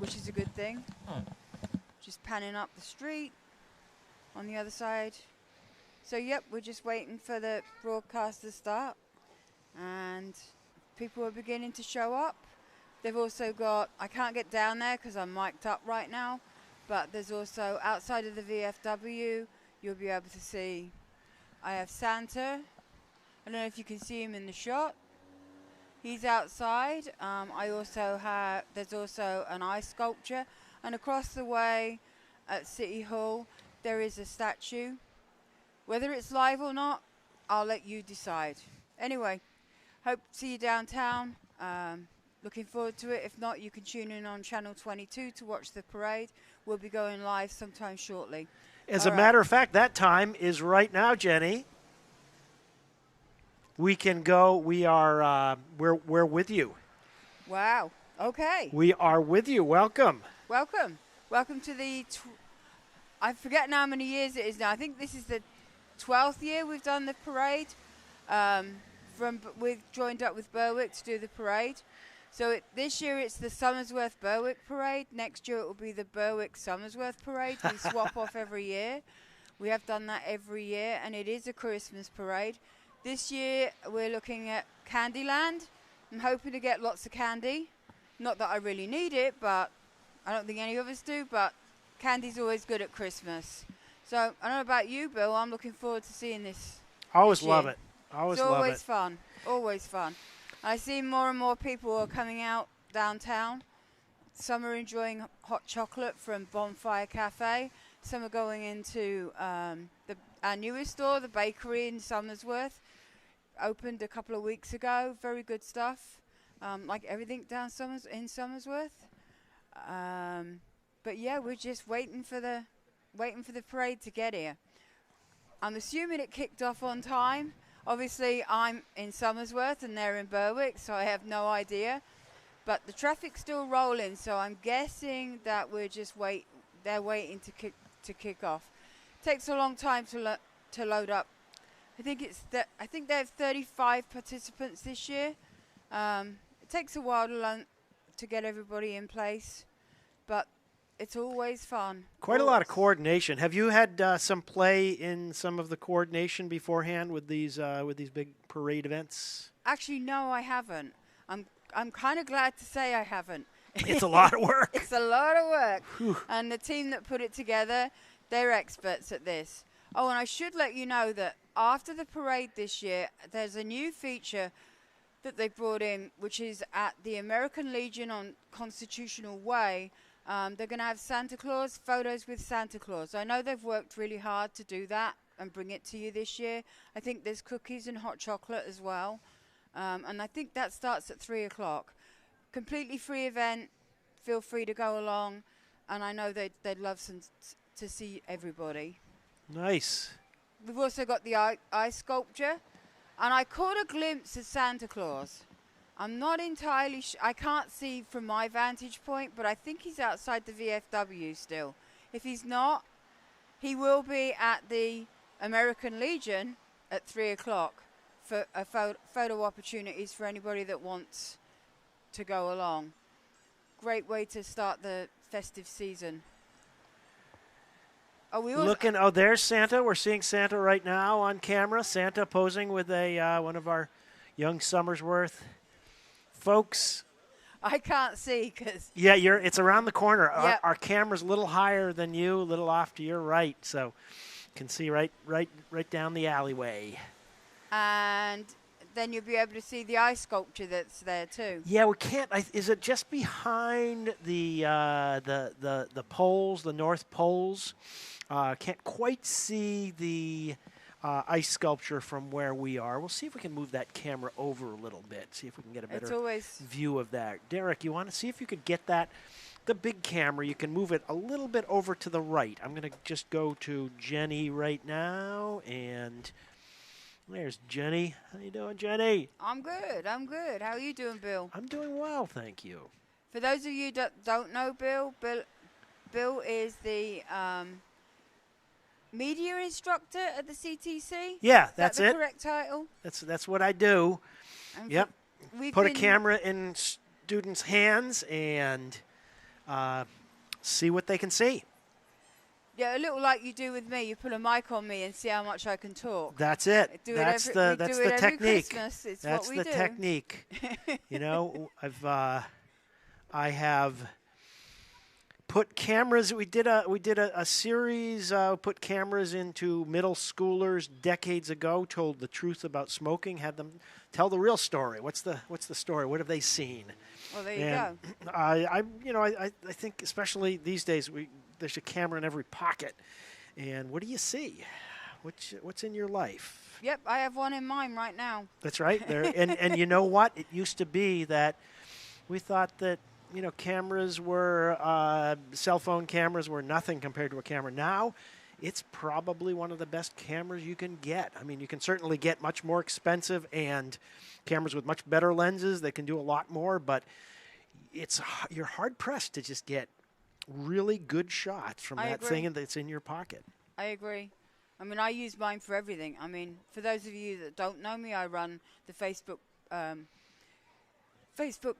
which is a good thing. Just panning up the street on the other side. So, yep, we're just waiting for the broadcast to start. And people are beginning to show up. They've also got, I can't get down there because I'm mic'd up right now, but there's also, outside of the VFW, you'll be able to see, I have Santa. I don't know if you can see him in the shot. He's outside. I also have, there's also an ice sculpture. And across the way at City Hall, there is a statue. Whether it's live or not, I'll let you decide. Anyway, hope to see you downtown. Looking forward to it. If not, you can tune in on Channel 22 to watch the parade. We'll be going live sometime shortly. As a matter of fact, that time is right now, Jenny. We can go. We are. We're with you. Wow. Okay. We are with you. Welcome. Welcome. Welcome to the. I forget how many years it is now. I think this is the 12th year we've done the parade. We've joined up with Berwick to do the parade. So this year it's the Somersworth Berwick parade. Next year it will be the Berwick Somersworth parade. We swap off every year. We have done that every year, and it is a Christmas parade. This year we're looking at Candyland. I'm hoping to get lots of candy. Not that I really need it, but I don't think any of us do, but candy's always good at Christmas. So I don't know about you, Bill. I'm looking forward to seeing this. Always love it. Always love it. It's always fun. Always fun. I see more and more people are coming out downtown. Some are enjoying hot chocolate from Bonfire Cafe. Some are going into our newest store, the bakery in Somersworth. Opened a couple of weeks ago. Very good stuff. Like everything down in Somersworth. But yeah, we're just waiting for the parade to get here. I'm assuming it kicked off on time. Obviously, I'm in Somersworth and they're in Berwick, so I have no idea. But the traffic's still rolling, so I'm guessing that we're just they're waiting to kick off. Takes a long time to load up. I think they have 35 participants this year. It takes a while to get everybody in place, but it's always fun. Quite a lot of coordination. Have you had some play in some of the coordination beforehand with these big parade events? Actually, no, I haven't. I'm kind of glad to say I haven't. It's a lot of work. It's a lot of work. Whew. And the team that put it together, they're experts at this. Oh, and I should let you know that after the parade this year, there's a new feature that they brought in, which is at the American Legion on Constitutional Way. They're going to have Santa Claus, photos with Santa Claus. I know they've worked really hard to do that and bring it to you this year. I think there's cookies and hot chocolate as well. And I think that starts at 3 o'clock. Completely free event. Feel free to go along. And I know they'd love to see everybody. Nice. We've also got the ice sculpture. And I caught a glimpse of Santa Claus. I'm not entirely sure. I can't see from my vantage point, but I think he's outside the VFW still. If he's not, he will be at the American Legion at 3 o'clock for photo opportunities for anybody that wants to go along. Great way to start the festive season. Oh, there's Santa. We're seeing Santa right now on camera. Santa posing with one of our young Somersworth folks. I can't see because... Yeah, it's around the corner. Yep. Our camera's a little higher than you, a little off to your right, so you can see right down the alleyway. And then you'll be able to see the ice sculpture that's there too. Yeah, we can't. Is it just behind the poles, the north poles? Can't quite see the ice sculpture from where we are. We'll see if we can move that camera over a little bit, see if we can get a better view of that. Derek, you want to see if you could get that, the big camera, you can move it a little bit over to the right. I'm going to just go to Jenny right now, and there's Jenny. How you doing, Jenny? I'm good. How are you doing, Bill? I'm doing well, thank you. For those of you that don't know Bill is the media instructor at the CTC. Yeah, that's it. The correct title? That's what I do. And yep. Put a camera in students' hands and see what they can see. Yeah, a little like you do with me. You put a mic on me and see how much I can talk. That's it. We do That's it the every technique. Christmas. It's That's what we the do. technique. You know, I have put cameras. We did a series. Put cameras into middle schoolers decades ago. Told the truth about smoking. Had them tell the real story. What's the story? What have they seen? Well, there you go. I think especially these days there's a camera in every pocket, and what do you see? What's in your life? Yep, I have one in mine right now. That's right. There, and you know what? It used to be that we thought that cameras were cell phone cameras were nothing compared to a camera. Now, it's probably one of the best cameras you can get. I mean, you can certainly get much more expensive and cameras with much better lenses that can do a lot more, but you're hard pressed to just get really good shots from that thing that's in your pocket. I agree. I mean, I use mine for everything. I mean, for those of you that don't know me, I run the Facebook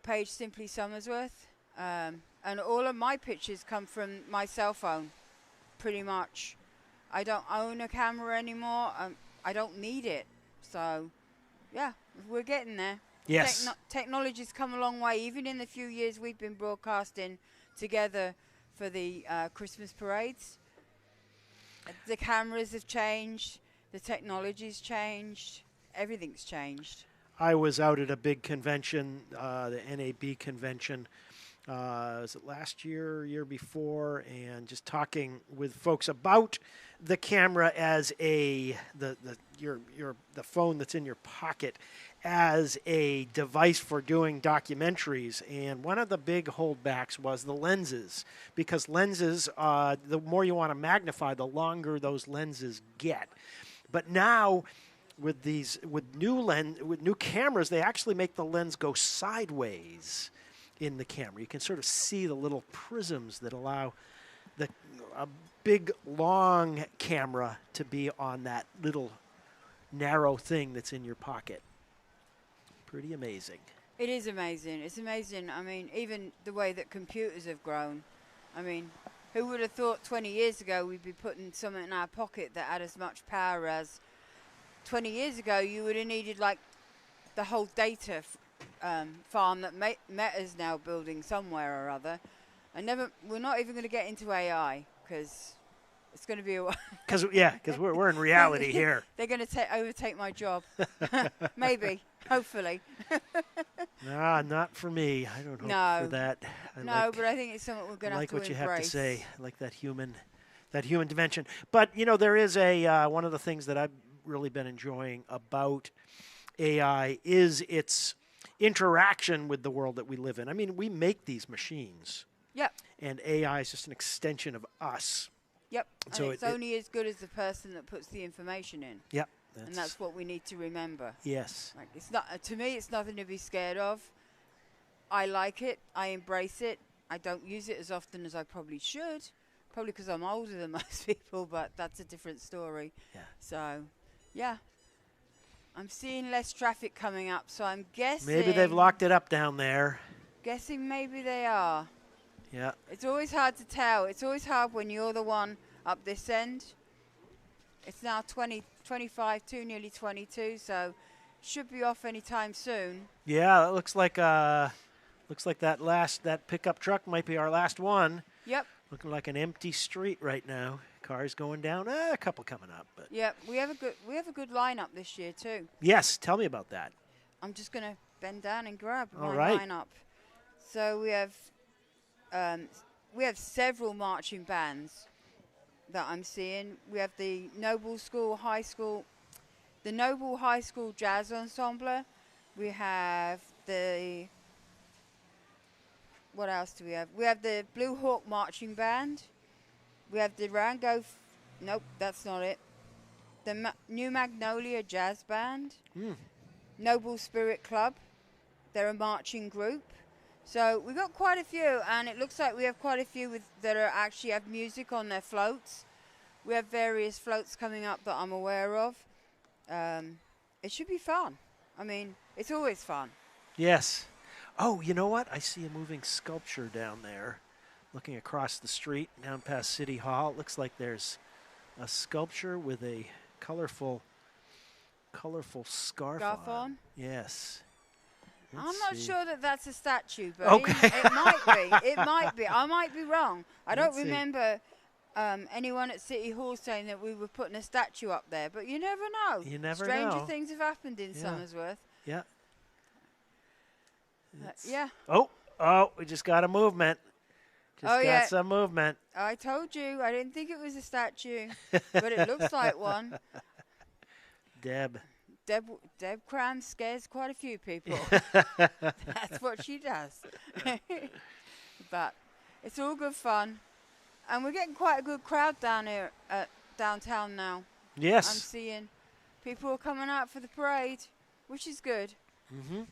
page Simply Somersworth, and all of my pictures come from my cell phone, pretty much. I don't own a camera anymore. I don't need it. So, yeah, we're getting there. Yes. Technology's come a long way. Even in the few years we've been broadcasting together for the Christmas parades, the cameras have changed, the technology's changed, everything's changed. I was out at a big convention, the NAB convention, was it last year, year before, and just talking with folks about the camera as the phone that's in your pocket as a device for doing documentaries. And one of the big holdbacks was the lenses, because lenses, the more you want to magnify, the longer those lenses get. But now, with new cameras, they actually make the lens go sideways in the camera. You can sort of see the little prisms that allow a big, long camera to be on that little narrow thing that's in your pocket. Pretty amazing. It is amazing. It's amazing. I mean, even the way that computers have grown. I mean, who would have thought 20 years ago we'd be putting something in our pocket that had as much power as 20 years ago you would have needed, like, the whole data farm that Meta's now building somewhere or other. We're not even going to get into AI because it's going to be a while. Because we're in reality here. They're going to overtake my job. Maybe, hopefully. Nah, not for me. I don't hope for that. But I think it's something we're going to have to embrace. I like what you have to say. I like that human dimension. But there is one of the things that I've really been enjoying about AI is its interaction with the world that we live in. I mean, we make these machines. Yep. And AI is just an extension of us. Yep. So it's only as good as the person that puts the information in. Yep. And that's what we need to remember. Yes. Like, it's not, to me, it's nothing to be scared of. I like it. I embrace it. I don't use it as often as I probably should. Probably because I'm older than most people, but that's a different story. Yeah. So, yeah. I'm seeing less traffic coming up, so I'm guessing... Maybe they've locked it up down there. Guessing maybe they are. Yeah. It's always hard to tell. It's always hard when you're the one up this end. It's now 25 to nearly 22, so should be off anytime soon. Yeah, it looks like that pickup truck might be our last one. Yep. Looking like an empty street right now. Cars going down, a couple coming up. But yep, we have a good lineup this year too. Yes, tell me about that. I'm just gonna bend down and grab my lineup. So we have several marching bands that I'm seeing. We have the Noble High School Jazz Ensemble. We have what else do we have? We have the Blue Hawk Marching Band. We have the Rango. Nope, that's not it. The New Magnolia Jazz Band. Noble Spirit Club. They're a marching group. So we've got quite a few, and it looks like we have quite a few that actually have music on their floats. We have various floats coming up that I'm aware of. It should be fun. I mean, it's always fun. Yes. Oh, you know what? I see a moving sculpture down there. Looking across the street down past City Hall, it looks like there's a sculpture with a colorful scarf on. Yes. I'm not sure that that's a statue, but Okay. it might be. It might be. I might be wrong. I don't Let's see. remember anyone at City Hall saying that we were putting a statue up there, but you never know. You never Stranger know. things have happened in Yeah. Somersworth. Yeah. Yeah. Oh, we just got a movement. Just got some movement. I told you. I didn't think it was a statue, but it looks like one. Deb Cram scares quite a few people. That's what she does. But it's all good fun. And we're getting quite a good crowd down here at downtown now. Yes. I'm seeing people are coming out for the parade, which is good. Mm-hmm.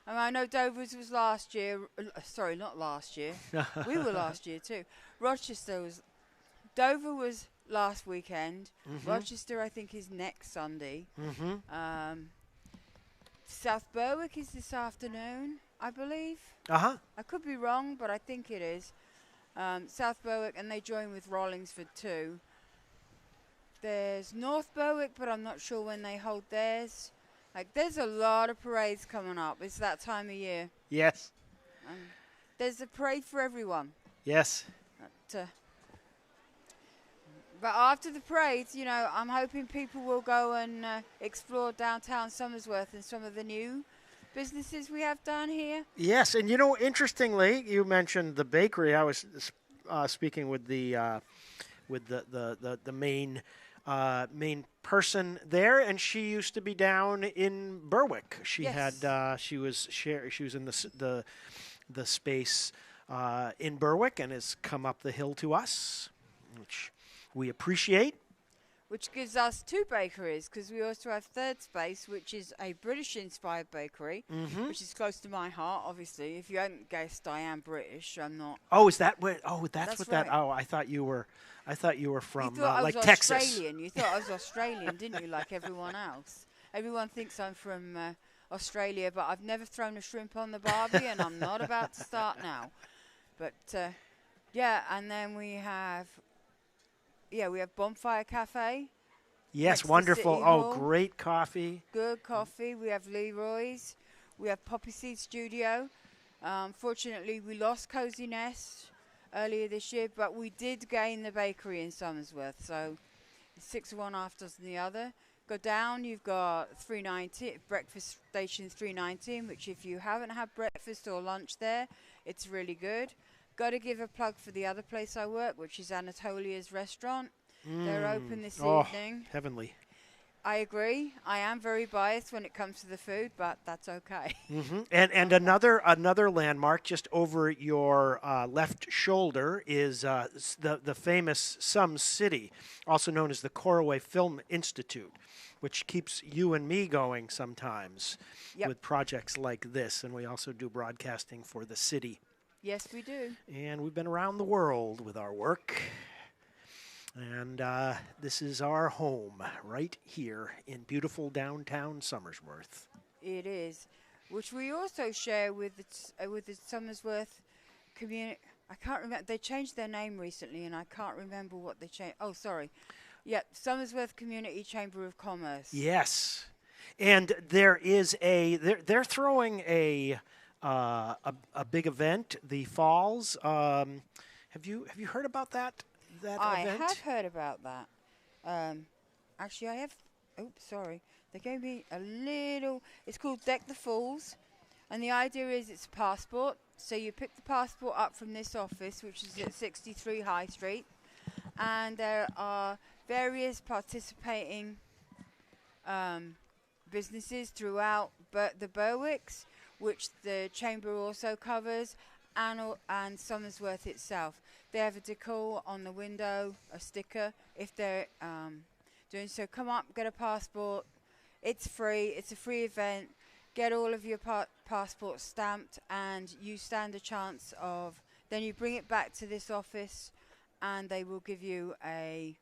And I know Dover's was last year. Sorry, not last year. We were last year too. Dover was last weekend. Mm-hmm. Rochester, I think, is next Sunday. Mm-hmm. South Berwick is this afternoon, I believe. Uh-huh. I could be wrong, but I think it is. South Berwick, and they join with Rollingsford too. There's North Berwick, but I'm not sure when they hold theirs. Like, there's a lot of parades coming up. It's that time of year. Yes. There's a parade for everyone. Yes. But after the parades, you know, I'm hoping people will go and explore downtown Somersworth and some of the new businesses we have down here. Yes, and you know, interestingly, you mentioned the bakery. I was speaking with the main person there, and she used to be down in Berwick. She she was in the space in Berwick, and has come up the hill to us, which we appreciate. Which gives us two bakeries, because we also have Third Space, which is a British-inspired bakery, which is close to my heart, obviously. If you hadn't guessed, I am British. I'm not. Oh, is that what? Oh, that's what right. that. Oh, I thought you were from You thought I was like Texas. Australian. You thought I was Australian, didn't you? Like everyone else. Everyone thinks I'm from Australia, but I've never thrown a shrimp on the barbie, and I'm not about to start now. But yeah, and then we have Bonfire Cafe. Yes, next to wonderful. City Oh, Hall. great coffee. Good coffee. We have Leroy's. We have Poppy Seed Studio. Fortunately, we lost Cozy Nest earlier this year, but we did gain the bakery in Somersworth. So 6 of one, half dozen the other. Go down, you've got 319 Breakfast Station 319, which if you haven't had breakfast or lunch there, it's really good. Got to give a plug for the other place I work, which is Anatolia's Restaurant. They're open this evening. Heavenly. I agree. I am very biased when it comes to the food, but that's okay. And another landmark just over your left shoulder is the famous SomeCity, also known as the Corraway Film Institute, which keeps you and me going sometimes with projects like this. And we also do broadcasting for the city. Yes, we do. And we've been around the world with our work. And this is our home right here in beautiful downtown Somersworth. It is, which we also share with the Somersworth community. I can't remember. They changed their name recently, and I can't remember what they changed. Oh, sorry. Yeah, Somersworth Community Chamber of Commerce. Yes, and there is they're throwing a big event, the Falls. Have you heard about that? I event? have heard about that. Actually, I have. Oh, sorry. They gave me a little. It's called Deck the Falls, and the idea is it's a passport. So you pick the passport up from this office, which is at 63 High Street, and there are various participating businesses throughout the Berwicks, which the chamber also covers, and Somersworth itself. They have a decal on the window, a sticker, if they're doing so. Come up, get a passport. It's free. It's a free event. Get all of your passports stamped, and you stand a chance of. Then you bring it back to this office, and they will give you a.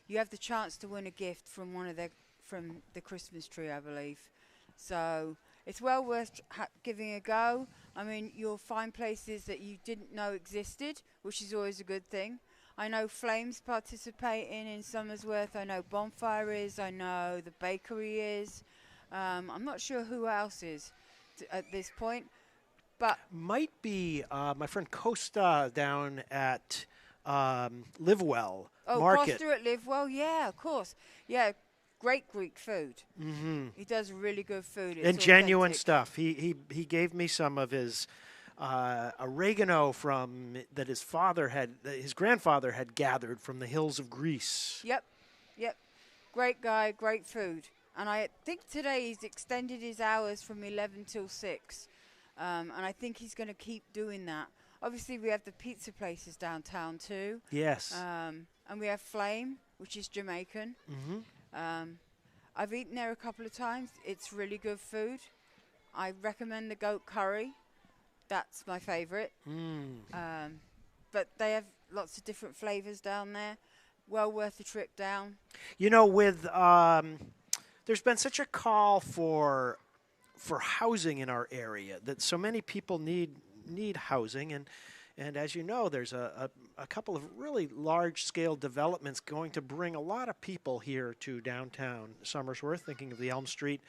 You have the chance to win a gift from from the Christmas tree, I believe. So it's well worth giving a go. I mean, you'll find places that you didn't know existed, which is always a good thing. I know Flames participating in Somersworth. I know Bonfire is. I know the bakery is. I'm not sure who else is at this point, but Might be my friend Costa down at Livewell Market. Costa at Livewell, yeah, of course, yeah, great Greek food. Mm-hmm. He does really good food. It's And genuine authentic. stuff. He gave me some of his oregano from that his grandfather had gathered from the hills of Greece. Yep, yep, great guy, great food. And I think today he's extended his hours from 11 till 6. And I think he's going to keep doing that. Obviously, we have the pizza places downtown too. Yes. And we have Flame, which is Jamaican. Mm-hmm. I've eaten there a couple of times. It's really good food. I recommend the goat curry. That's my favourite. But they have lots of different flavours down there. Well worth the trip down. You know, with there's been such a call for housing in our area that so many people need housing, and as you know, there's a couple of really large-scale developments going to bring a lot of people here to downtown Somersworth, thinking of the Elm Street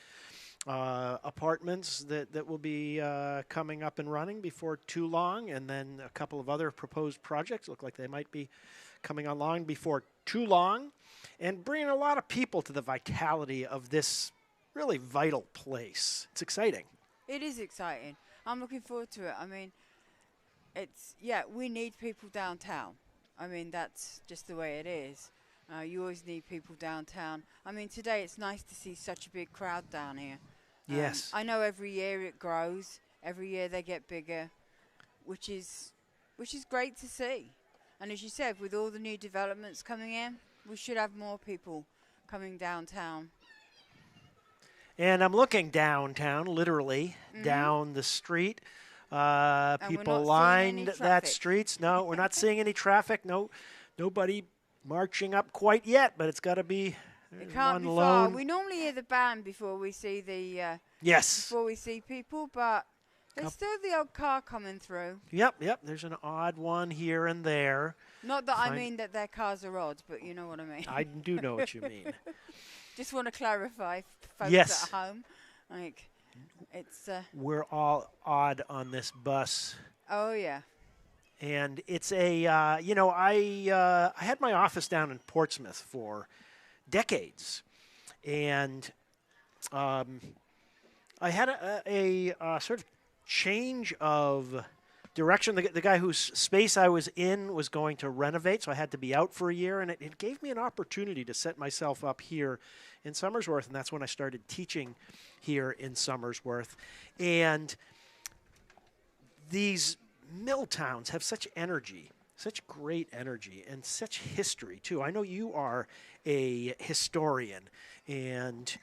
apartments that will be coming up and running before too long, and then a couple of other proposed projects look like they might be coming online before too long, and bringing a lot of people to the vitality of this really vital place. It's exciting. It is exciting. I'm looking forward to it. I mean, we need people downtown. I mean, that's just the way it is. You always need people downtown. I mean, today it's nice to see such a big crowd down here. Yes. I know every year it grows. Every year they get bigger, which is great to see. And as you said, with all the new developments coming in, we should have more people coming downtown. And I'm looking downtown, literally, down the street. People lined that streets. No, we're not seeing any traffic. No, nobody marching up quite yet, but it's got to be it can't be far. We normally hear the band before we see the yes. Before we see people, but there's still the odd car coming through. Yep. There's an odd one here and there. Not that I mean that their cars are odd, but you know what I mean. I do know what you mean. Just want to clarify, folks yes. at home. Like, it's... We're all odd on this bus. Oh, yeah. And it's I had my office down in Portsmouth for decades. And I had a sort of change of direction. The guy whose space I was in was going to renovate, so I had to be out for a year, and it gave me an opportunity to set myself up here in Somersworth, and that's when I started teaching here in Somersworth. And these mill towns have such energy, such great energy, and such history, too. I know you are a historian, and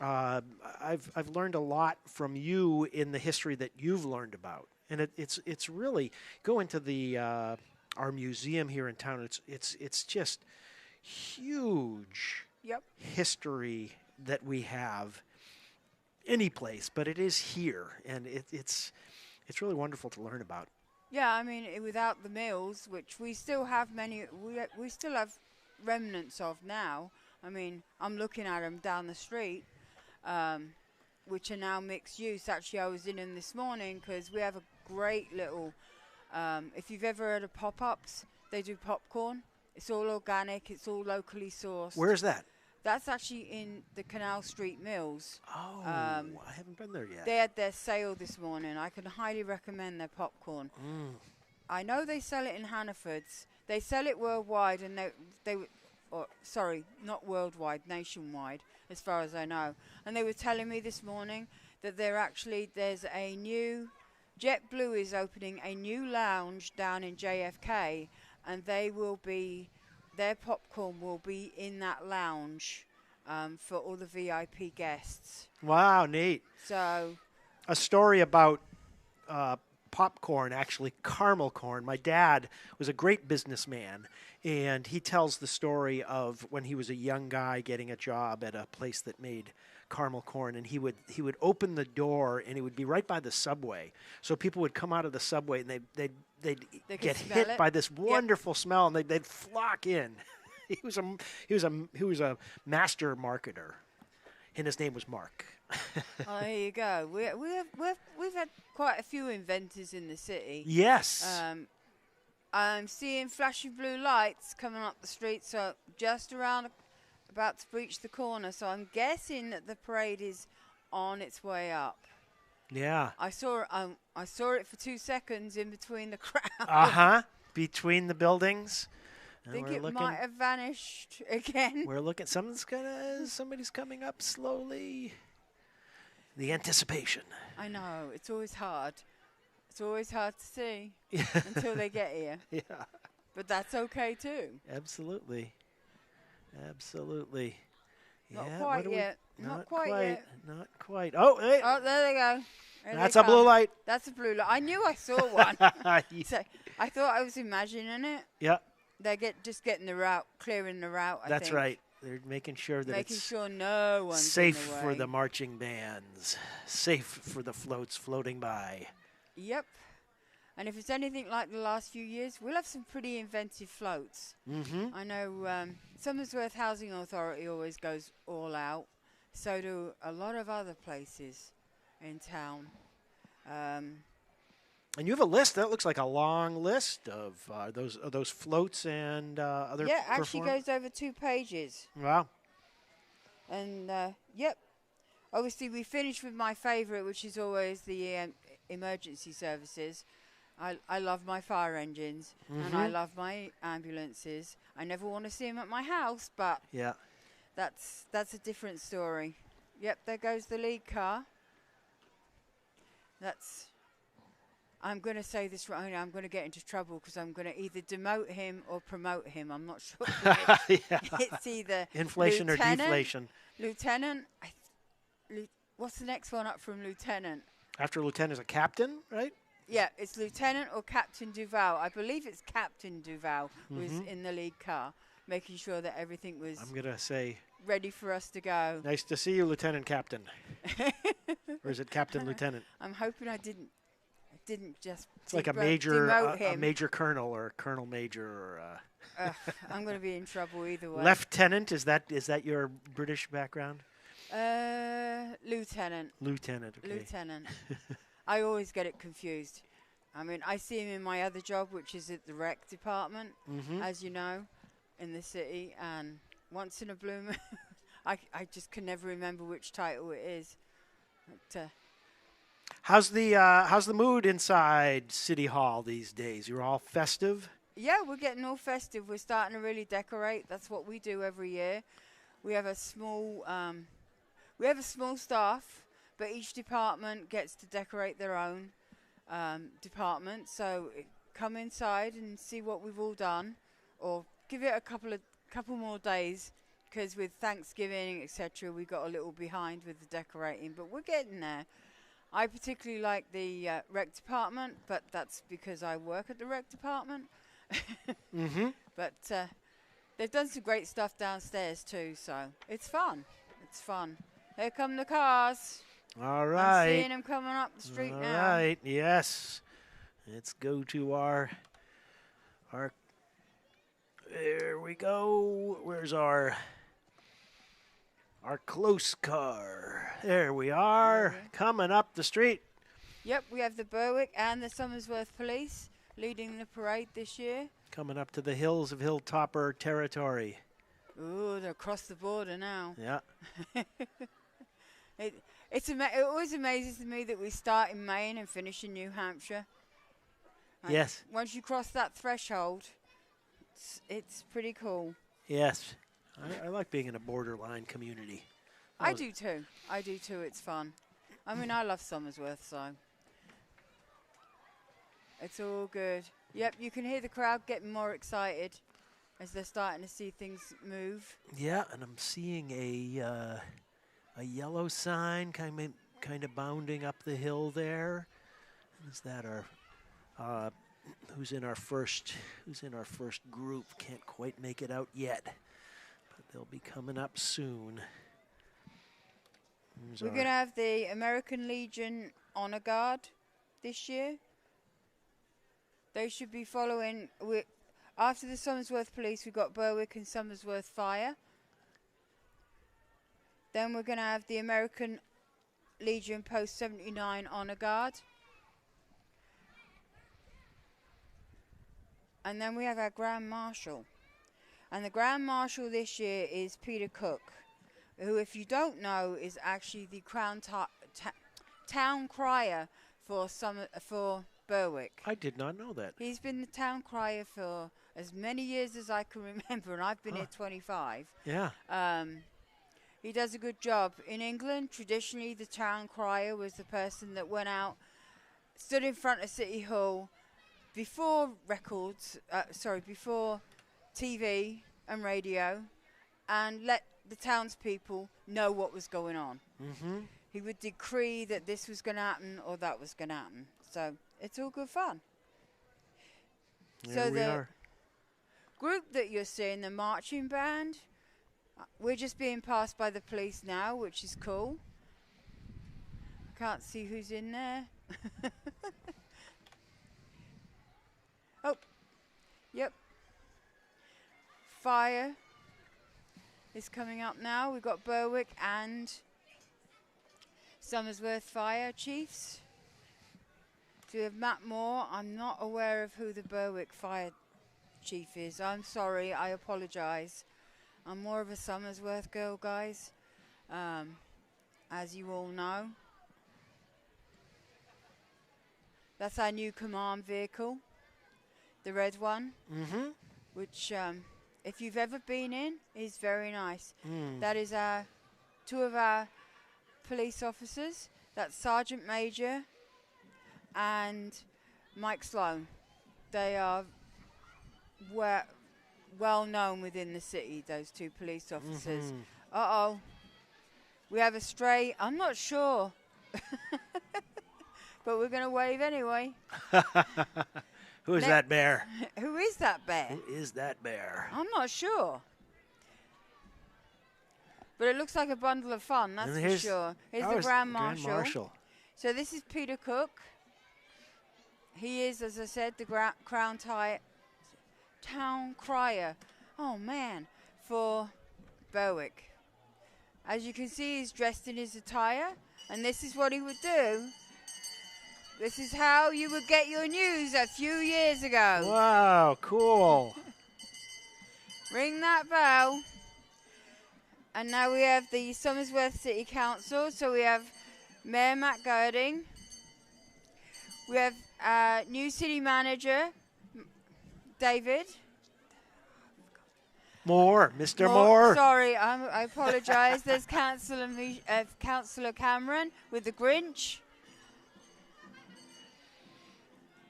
I've learned a lot from you in the history that you've learned about. And it's really, go into the our museum here in town. It's just huge history that we have any place, but it is here, and it's really wonderful to learn about. Yeah, I mean, without the mills, which we still have we still have remnants of now. I mean, I'm looking at them down the street, which are now mixed use. Actually, I was in them this morning because we have a great little, if you've ever heard of pop-ups, they do popcorn. It's all organic. It's all locally sourced. Where's that? That's actually in the Canal Street Mills. Oh, I haven't been there yet. They had their sale this morning. I can highly recommend their popcorn. I know they sell it in Hannaford's. They sell it worldwide, and not worldwide, nationwide, as far as I know. And they were telling me this morning that there's a new, JetBlue is opening a new lounge down in JFK, and their popcorn will be in that lounge for all the VIP guests. Wow, neat. So, a story about popcorn, actually caramel corn. My dad was a great businessman, and he tells the story of when he was a young guy getting a job at a place that made caramel corn, and he would open the door, and it would be right by the subway. So people would come out of the subway, and they'd They get could smell hit it. by this wonderful smell, and they'd flock in. he was a master marketer, and his name was Mark. Oh, there you go. We've had quite a few inventors in the city. Yes. I'm seeing flashing blue lights coming up the street, so just around, about to reach the corner. So I'm guessing that the parade is on its way up. Yeah. I saw it for 2 seconds in between the crowd. Between the buildings. I think it might have vanished again. We're looking. Somebody's coming up slowly. The anticipation. I know. It's always hard. It's always hard to see until they get here. Yeah. But that's okay too. Absolutely. Not Yeah, quite yet. Not quite yet. Not quite. Oh, hey. Oh, there they go. There That's they a blue come. light. That's a blue light. I knew I saw one. So I thought I was imagining it. Yeah. They're just getting the route, clearing the route. I That's think. right. They're making sure that Making it's sure no one's safe in the way. for the marching bands, safe for the floats floating by. Yep. And if it's anything like the last few years, we'll have some pretty inventive floats. Mm-hmm. I know Somersworth Housing Authority always goes all out. So do a lot of other places in town. And you have a list that looks like a long list of those floats and other. Yeah, actually goes over 2 pages. Wow. And yep, obviously we finished with my favourite, which is always the emergency services. I love my fire engines and I love my ambulances. I never want to see them at my house, but yeah, that's a different story. Yep, there goes the lead car. I'm going to say this right now. I'm going to get into trouble because I'm going to either demote him or promote him. I'm not sure. yeah. It's either inflation or deflation. Lieutenant. What's the next one up from lieutenant? After lieutenant is a captain, right? Yeah, it's Lieutenant or Captain Duval. I believe it's Captain Duval who was in the lead car, making sure that everything was I'm going to say ready for us to go. nice to see you, Lieutenant Captain. Or is it Captain Lieutenant? I'm hoping I didn't just It's like a major colonel or colonel major or I'm going to be in trouble either way. lieutenant. Is that your British background? Lieutenant. Lieutenant. Okay. Lieutenant. I always get it confused. I mean, I see him in my other job, which is at the rec department, as you know, in the city. And once in a blue moon, I just can never remember which title it is. But, How's the mood inside City Hall these days? You're all festive? yeah, we're getting all festive. We're starting to really decorate. That's what we do every year. We have a small staff. But each department gets to decorate their own department. So come inside and see what we've all done, or give it a couple more days, because with Thanksgiving, etc., we got a little behind with the decorating. But we're getting there. I particularly like the rec department, but that's because I work at the rec department. But they've done some great stuff downstairs too, so it's fun. It's fun. Here come the cars. All right. I'm seeing them coming up the street now. All right, yes. Let's go to our. There we go. Where's our close car? There we are, coming up the street. Yep, we have the Berwick and the Somersworth police leading the parade this year. Coming up to the hills of Hilltopper territory. Ooh, they're across the border now. Yeah. It always amazes me that we start in Maine and finish in New Hampshire. Like, yes. Once you cross that threshold, it's pretty cool. Yes. I like being in a borderline community. I do too. It's fun. I mean, I love Somersworth, so it's all good. Yep, you can hear the crowd getting more excited as they're starting to see things move. Yeah, and I'm seeing a yellow sign kind of bounding up the hill there. Is that our who's in our first group? Can't quite make it out yet, but they'll be coming up soon. We're going to have the American Legion Honor Guard this year. They should be following. After the Somersworth Police, we've got Berwick and Somersworth Fire. Then we're going to have the American Legion Post 79 Honor Guard. And then we have our Grand Marshal. And the Grand Marshal this year is Peter Cook, who, if you don't know, is actually the town crier for Berwick. I did not know that. He's been the town crier for as many years as I can remember, and I've been here 25. Yeah. He does a good job. In England, traditionally, the town crier was the person that went out, stood in front of City Hall before before TV and radio, and let the townspeople know what was going on. Mm-hmm. He would decree that this was going to happen or that was going to happen. So it's all good fun. There we are. Group that you're seeing, the marching band, we're just being passed by the police now, which is cool. Can't see who's in there. Oh, yep. Fire is coming up now. We've got Berwick and Somersworth Fire Chiefs. So we have Matt Moore. I'm not aware of who the Berwick Fire Chief is. I'm sorry, I apologise. I'm more of a Somersworth girl, guys, as you all know. That's our new command vehicle, the red one, which, if you've ever been in, is very nice. That is two of our police officers. That's Sergeant Major and Mike Sloan. They are well known within the city, those two police officers. Uh-oh. We have a stray. I'm not sure. But we're going to wave anyway. Who is that bear? Who is that bear? Who is that bear? I'm not sure. But it looks like a bundle of fun, that's for sure. Here's the Grand Marshal. So this is Peter Cook. He is, as I said, the town crier. Oh, man. For Berwick. As you can see, he's dressed in his attire. And this is what he would do. This is how you would get your news a few years ago. Wow, cool. Ring that bell. And now we have the Somersworth City Council. So we have Mayor Matt Girding. We have new city manager, David. Mr. Moore. Sorry, I apologise. There's Councillor Cameron with the Grinch.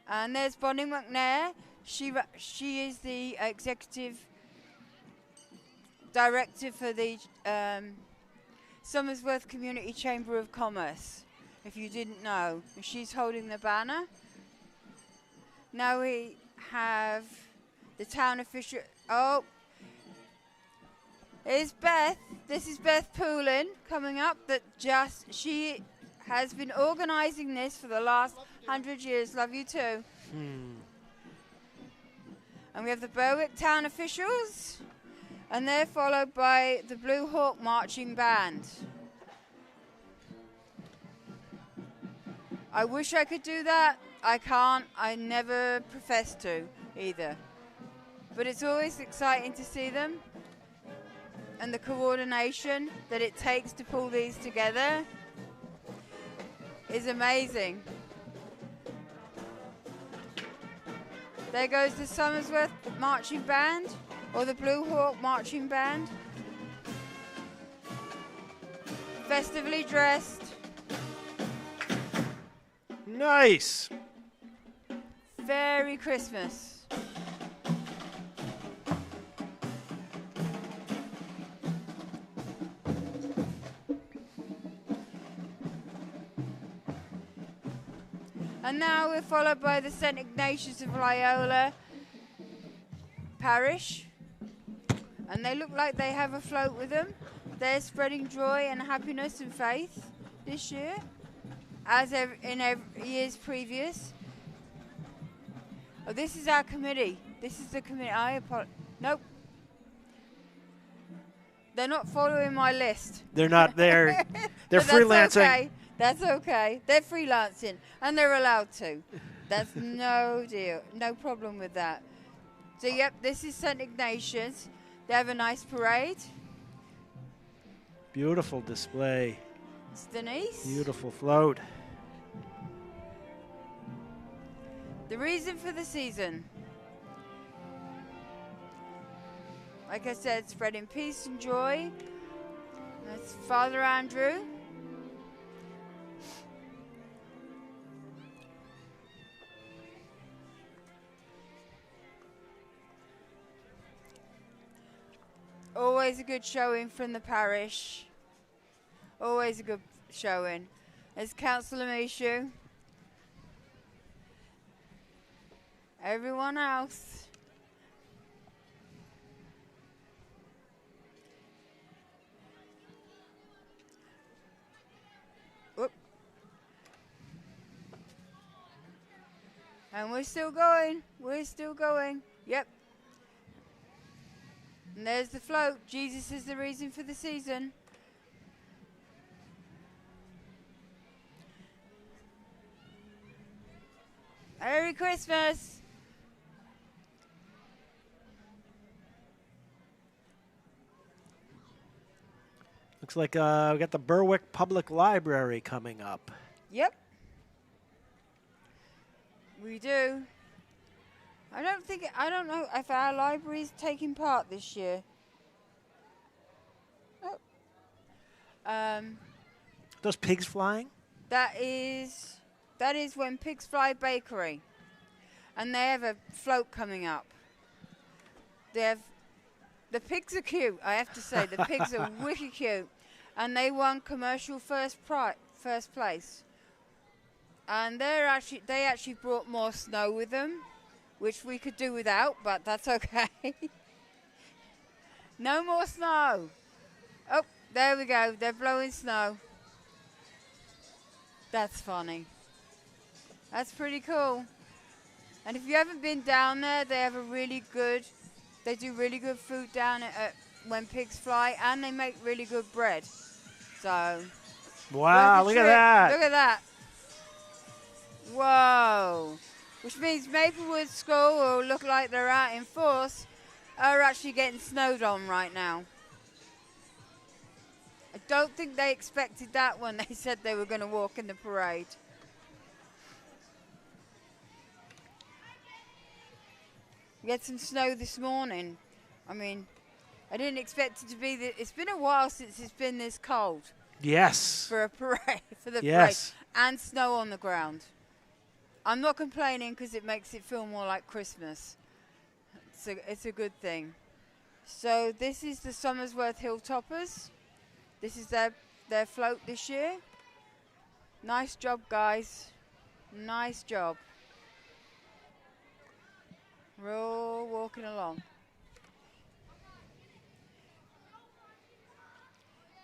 And there's Bonnie McNair. She is the executive director for the Somersworth Community Chamber of Commerce, if you didn't know. She's holding the banner. Now we have the town official. Oh, here's Beth. This is Beth Poulin coming up. She has been organising this for the last 100 years. Love you too. And we have the Berwick town officials, and they're followed by the Blue Hawk Marching Band. I wish I could do that. I can't. I never profess to either. But it's always exciting to see them, and the coordination that it takes to pull these together is amazing. There goes the Somersworth Marching Band, or the Blue Hawk Marching Band. Festively dressed. Nice. Very Christmas. And now we're followed by the St. Ignatius of Loyola Parish. And they look like they have a float with them. they're spreading joy and happiness and faith this year, as in years previous. Oh, this is our committee. This is the committee. Nope. They're not following my list. They're not there. They're But freelancing. That's okay. That's okay. They're freelancing, and they're allowed to. That's no deal. No problem with that. So, yep, this is St. Ignatius. They have a nice parade. Beautiful display. It's Denise. Beautiful float. The reason for the season. Like I said, spreading peace and joy. That's Father Andrew. Always a good showing from the parish. Always a good showing. There's Councillor Mishu. Everyone else. Whoop. And we're still going. We're still going. Yep. And there's the float. Jesus is the reason for the season. Merry Christmas. Looks like we got the Berwick Public Library coming up. Yep. We do. I don't know if our library's taking part this year. Oh. Those pigs flying? That is when Pigs Fly Bakery. And they have a float coming up. The pigs are cute, I have to say. The pigs are wicked cute. And they won commercial first place. And they actually brought more snow with them, which we could do without, but that's okay. No more snow. Oh, there we go. They're blowing snow. That's funny. That's pretty cool. And if you haven't been down there, they do really good food down at when pigs fly, and they make really good bread. So. Wow, look at that. Look at that. Whoa. Which means Maplewood School will look like they're out in force, are actually getting snowed on right now. I don't think they expected that when they said they were going to walk in the parade. We had some snow this morning. I mean, I didn't expect it to be it's been a while since it's been this cold. Yes. For a parade, Yes. parade, and snow on the ground. I'm not complaining because it makes it feel more like Christmas. It's a good thing. So this is the Somersworth Hilltoppers. This is their float this year. Nice job, guys. Nice job. We're all walking along.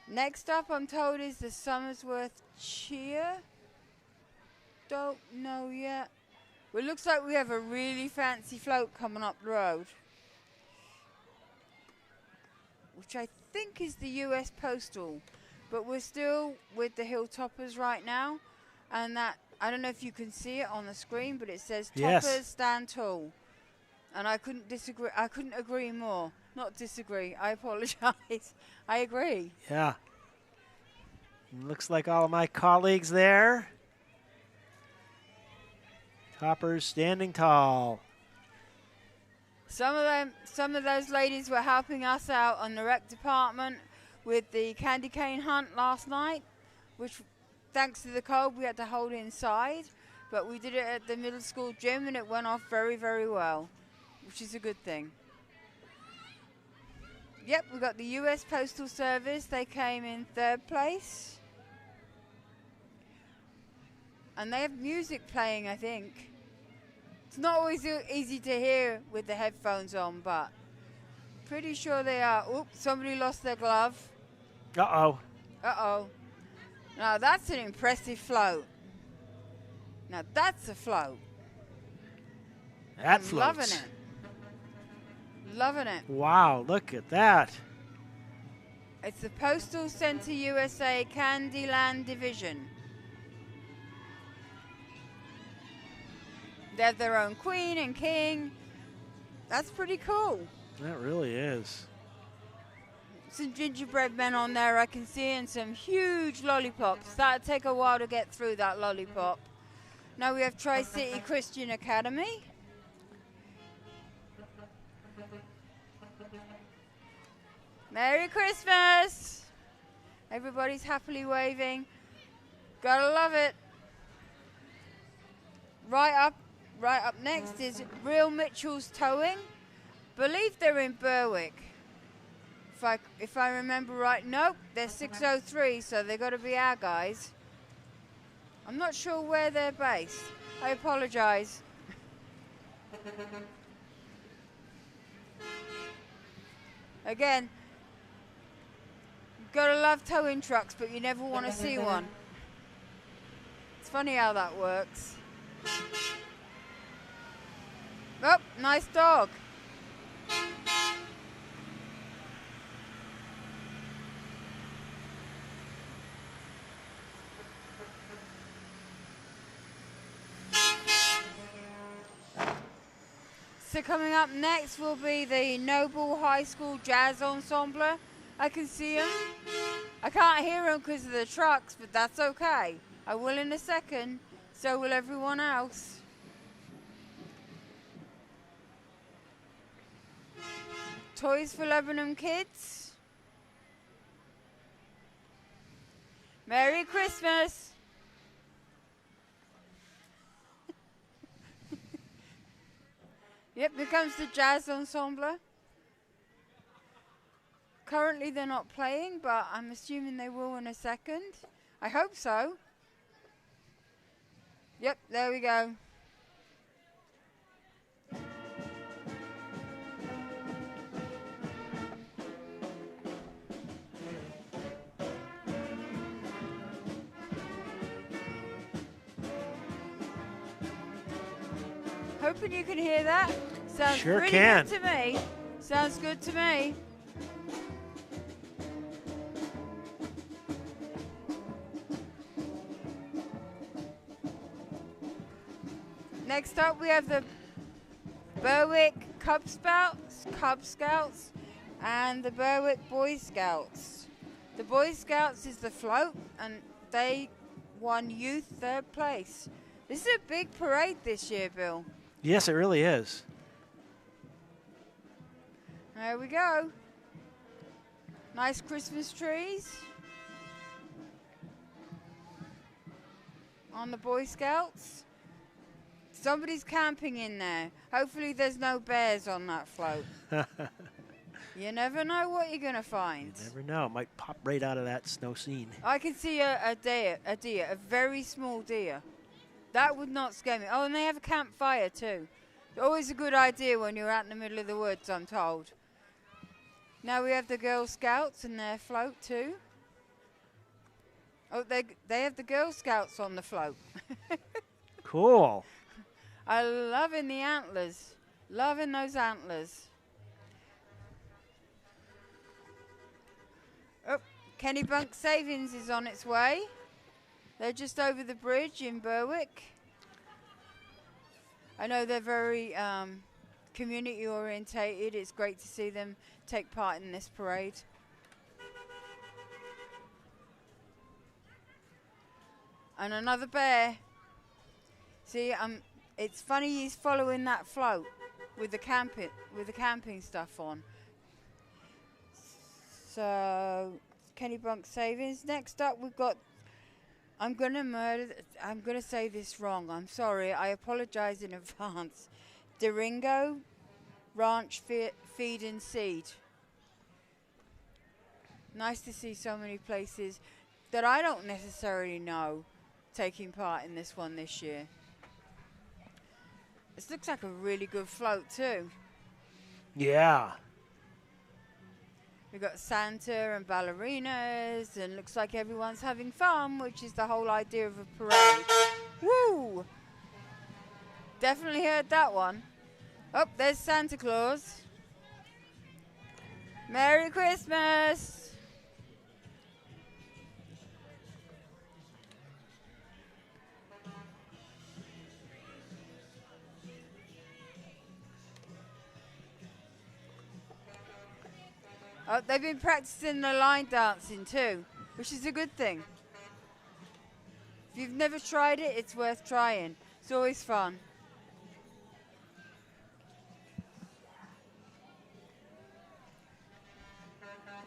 Next up, I'm told, is the Somersworth Cheer. Don't know yet. Well, it looks like we have a really fancy float coming up the road, which I think is the US Postal, but we're still with the Hilltoppers right now, and that, I don't know if you can see it on the screen, but it says Yes. Toppers Stand Tall, and I couldn't agree more. Not disagree, I apologize. I agree. Yeah. Looks like all of my colleagues there. Toppers standing tall. Some of those ladies were helping us out on the rec department with the candy cane hunt last night, which, thanks to the cold, we had to hold inside. But we did it at the middle school gym, and it went off very, very well, which is a good thing. Yep, we got the US Postal Service. They came in 3rd place. And they have music playing, I think. It's not always easy to hear with the headphones on, but pretty sure they are. Oops, somebody lost their glove. Uh-oh. Uh-oh. Now that's an impressive float. Now that's a float. That I'm floats. loving it. Loving it. Wow, look at that. It's the Postal Center USA Candyland Division. They have their own queen and king. That's pretty cool. That really is. Some gingerbread men on there I can see, and some huge lollipops. That'll take a while to get through that lollipop. Now we have Tri-City Christian Academy. Merry Christmas! Everybody's happily waving. Gotta love it. Right up next is Real Mitchell's Towing. Believe they're in Berwick. If I remember right, nope, they're 603, so they've got to be our guys. I'm not sure where they're based. I apologize. Again, you've got to love towing trucks, but you never want to see one. It's funny how that works. Oh, nice dog. So coming up next will be the Noble High School Jazz Ensemble. I can see them. I can't hear them because of the trucks, but that's okay. I will in a second. So will everyone else. Toys for Lebanon Kids. Merry Christmas. Yep, here comes the Jazz Ensemble. Currently they're not playing, but I'm assuming they will in a second. I hope so. Yep, there we go. Hoping you can hear that. Sounds Sure really can. good to me. Sounds good to me. Next up, we have the Berwick Cub Scouts, and the Berwick Boy Scouts. The Boy Scouts is the float, and they won youth third place. This is a big parade this year, Bill. Yes, it really is. There we go. Nice Christmas trees on the Boy Scouts. Somebody's camping in there. Hopefully there's no bears on that float. You never know what you're going to find. You never know. It might pop right out of that snow scene. I can see a deer, a very small deer. That would not scare me. Oh, and they have a campfire too. Always a good idea when you're out in the middle of the woods, I'm told. Now we have the Girl Scouts and their float too. Oh, they have the Girl Scouts on the float. Cool. I'm loving the antlers. Loving those antlers. Oh, Kennybunk Savings is on its way. They're just over the bridge in Berwick. I know they're very community orientated. It's great to see them take part in this parade. And another bear. See, it's funny he's following that float with the camping stuff on. So, Kennybunk Savings. Next up, we've got. I'm gonna say this wrong. I'm sorry. I apologize in advance. Durango Ranch Feed and Seed. Nice to see so many places that I don't necessarily know taking part in this one this year. This looks like a really good float too. Yeah. We've got Santa and ballerinas, and looks like everyone's having fun, which is the whole idea of a parade. Woo! Definitely heard that one. Oh, there's Santa Claus. Merry Christmas! Oh, they've been practicing the line dancing too, which is a good thing. If you've never tried it, it's worth trying. It's always fun.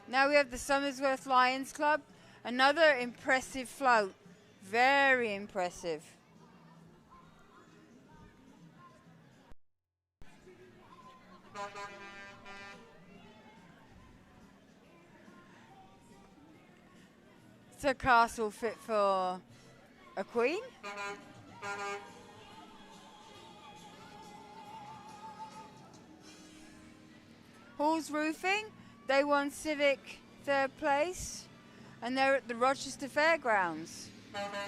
Now we have the Somersworth Lions Club. Another impressive float. Very impressive. It's a castle fit for a queen. Hall's Roofing, they won Civic 3rd place, and they're at the Rochester Fairgrounds.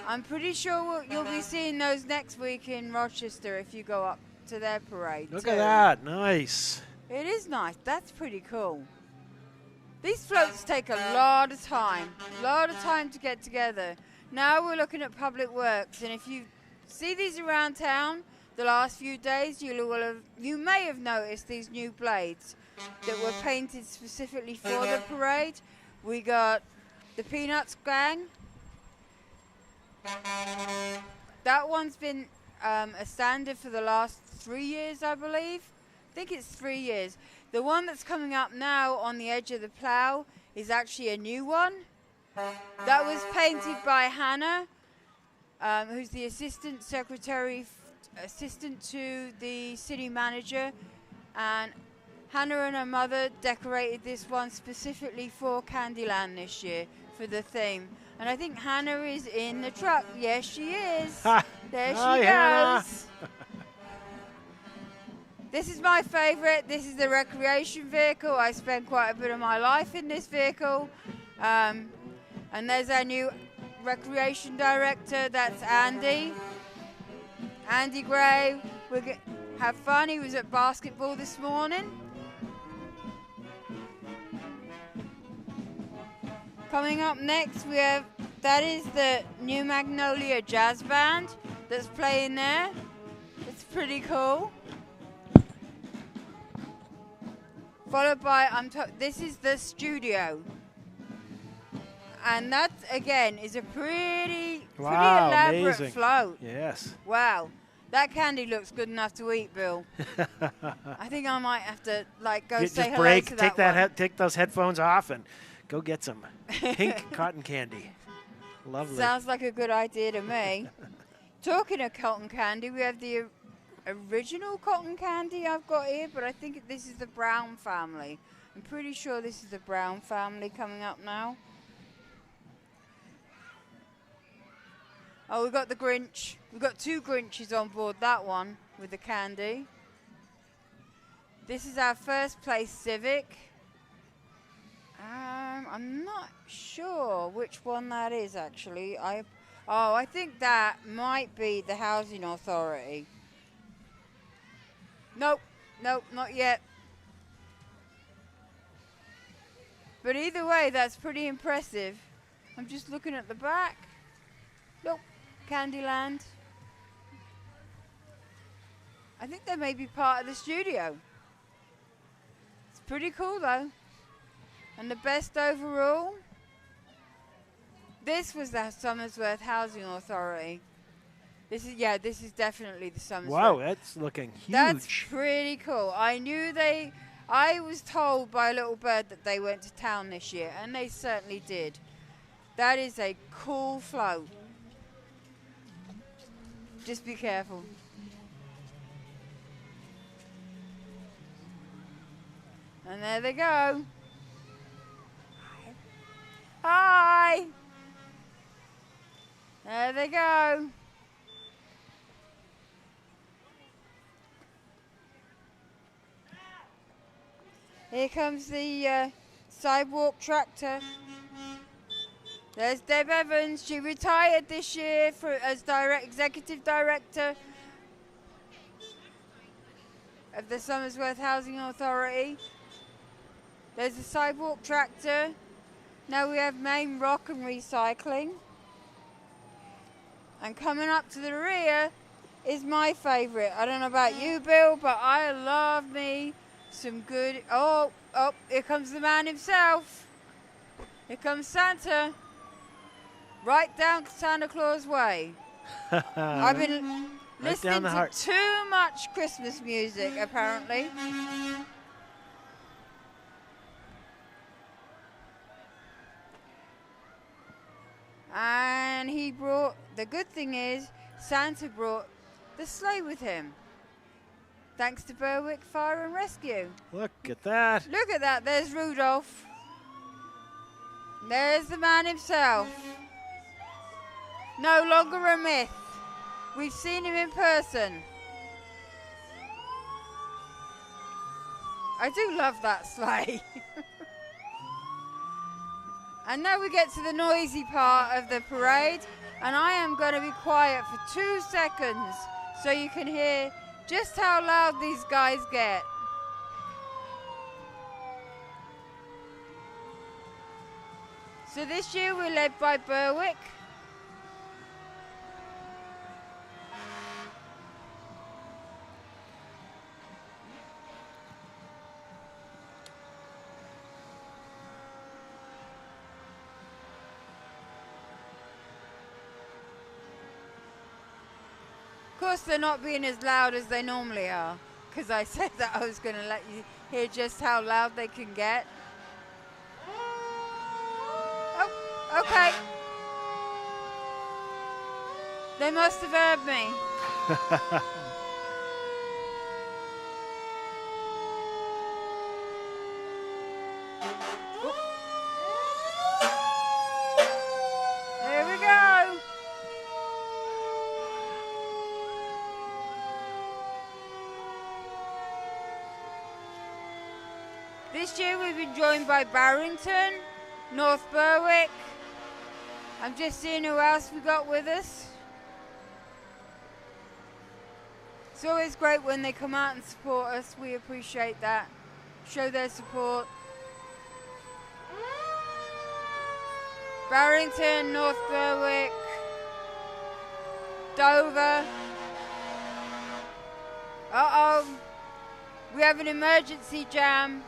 I'm pretty sure you'll be seeing those next week in Rochester if you go up to their parade. Look too. at that. Nice. It is nice. That's pretty cool. These floats take a lot of time to get together. Now we're looking at Public Works, and if you see these around town the last few days, you may have noticed these new blades that were painted specifically for the parade. We got the Peanuts Gang. That one's been a standard for the last 3 years, I believe. I think it's 3 years. The one that's coming up now on the edge of the plough is actually a new one. That was painted by Hannah, who's the assistant to the city manager. And Hannah and her mother decorated this one specifically for Candyland this year for the theme. And I think Hannah is in the truck. Yes, she is. There she goes. Hannah. This is my favorite. This is the recreation vehicle. I spend quite a bit of my life in this vehicle. And there's our new recreation director. That's Andy. Andy Gray. Have fun. He was at basketball this morning. Coming up next, that is the New Magnolia Jazz Band that's playing there. It's pretty cool. Followed by, this is the studio. And that, again, is a pretty elaborate amazing. float. Yes. Wow. That candy looks good enough to eat, Bill. I think I might have to, go say hello to that one. Take those headphones off and go get some pink cotton candy. Lovely. Sounds like a good idea to me. Talking of cotton candy, we have the original cotton candy I've got here, but I think this is the Brown family. I'm pretty sure this is the Brown family coming up now. Oh, we've got the Grinch. We've got 2 Grinches on board that one with the candy. This is our first place Civic. I'm not sure which one that is actually. I think that might be the Housing Authority. Nope, not yet. But either way, that's pretty impressive. I'm just looking at the back. Nope, Candyland. I think they may be part of the studio. It's pretty cool though. And the best overall, this was the Somersworth Housing Authority. This is definitely the Somersworth. Wow, that's looking huge. That's pretty cool. I was told by a little bird that they went to town this year, and they certainly did. That is a cool float. Just be careful. And there they go. Hi. There they go. Here comes the sidewalk tractor. There's Deb Evans. She retired this year as executive director of the Somersworth Housing Authority. There's the sidewalk tractor. Now we have Maine Rock and Recycling. And coming up to the rear is my favourite. I don't know about you, Bill, but I love me some good... Oh, here comes the man himself. Here comes Santa. Right down Santa Claus Way. I've been listening to too much Christmas music, apparently. And he brought, the good thing is, Santa brought the sleigh with him. Thanks to Berwick Fire and Rescue. Look at that. Look at that, there's Rudolph. There's the man himself. No longer a myth. We've seen him in person. I do love that sleigh. And now we get to the noisy part of the parade, and I am going to be quiet for 2 seconds so you can hear just how loud these guys get. So this year we're led by Berwick. Of course, they're not being as loud as they normally are, because I said that I was going to let you hear just how loud they can get. Oh, okay. They must have heard me. There we go. This year we've been joined by Barrington, North Berwick. I'm just seeing who else we got with us. It's always great when they come out and support us. We appreciate that. Show their support. Barrington, North Berwick, Dover. Uh-oh. We have an emergency jam.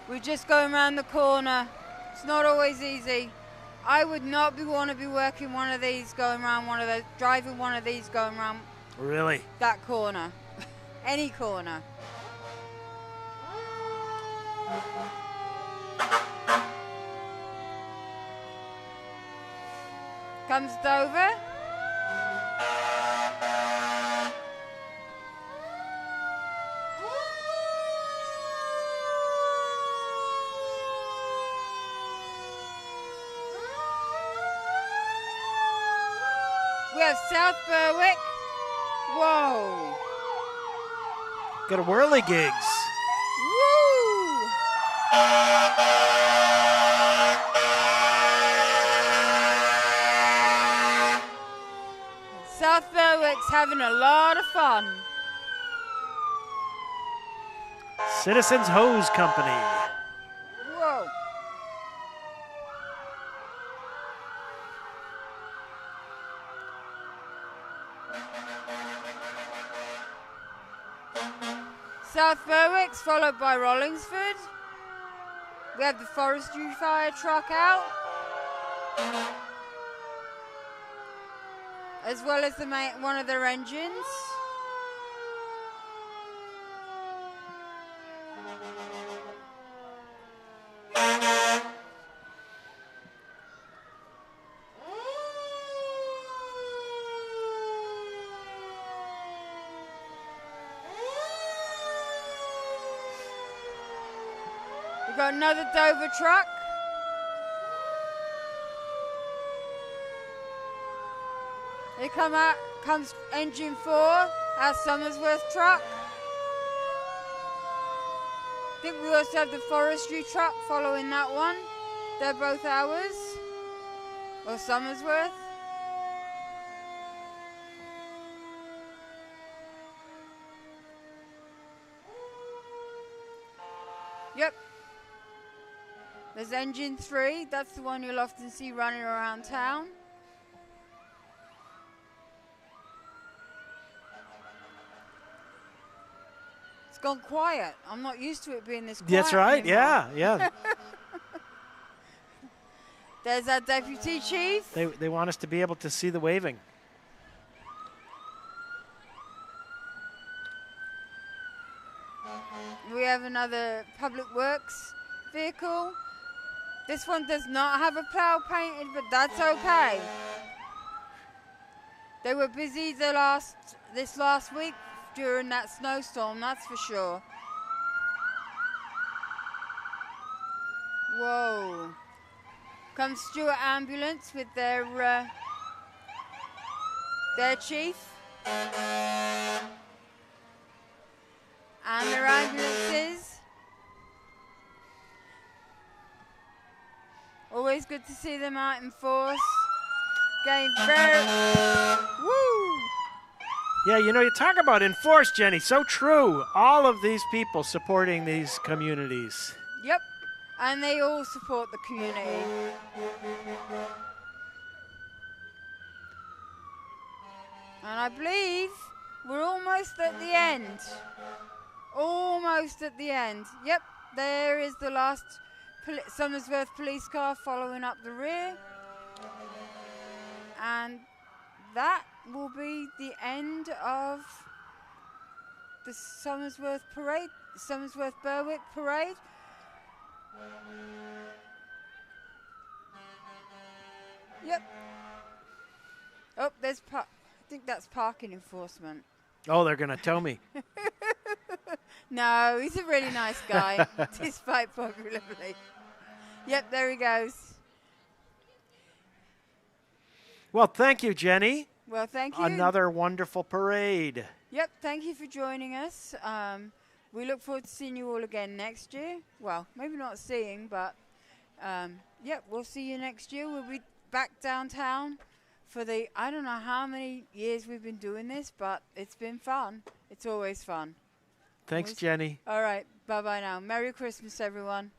We're just going around the corner. It's not always easy. I would not want to be working one of these, driving one of these going around. Really? That corner. Any corner. Comes Dover. We have South Berwick. Whoa. Got a whirligigs. Woo! South Berwick's having a lot of fun. Citizens Hose Company. Whoa. South Berwick's followed by Rollingsford. We have the forestry fire truck out, as well as one of their engines. We've got another Dover truck. Here comes engine 4, our Somersworth truck. think we also have the forestry truck following that one. They're both ours. Or Somersworth. Yep. There's engine 3. That's the one you'll often see running around town. It's gone quiet. I'm not used to it being this quiet. That's right. anymore. Yeah. There's our deputy chief. They want us to be able to see the waving. We have another public works vehicle. This one does not have a plough painted, but that's okay. They were busy this last week during that snowstorm, that's for sure. Whoa. Comes Stewart Ambulance with their chief. And their ambulances. Always good to see them out in force. Getting very... Woo! Yeah, you know, you talk about enforce, Jenny. So true. All of these people supporting these communities. Yep. And they all support the community. And I believe we're almost at the end. Almost at the end. Yep, there is the last Somersworth police car following up the rear. And that will be the end of the Somersworth parade, Somersworth Berwick parade. Yep. Oh, I think that's parking enforcement. Oh, they're going to tow me. No, he's a really nice guy, despite popularity. Yep, there he goes. Well, thank you, Jenny. Well, thank you. Another wonderful parade. Yep, thank you for joining us. We look forward to seeing you all again next year. Well, maybe not seeing, but yep, we'll see you next year. We'll be back downtown for I don't know how many years we've been doing this, but it's been fun. It's always fun. Thanks, Jenny. All right, bye-bye now. Merry Christmas, everyone.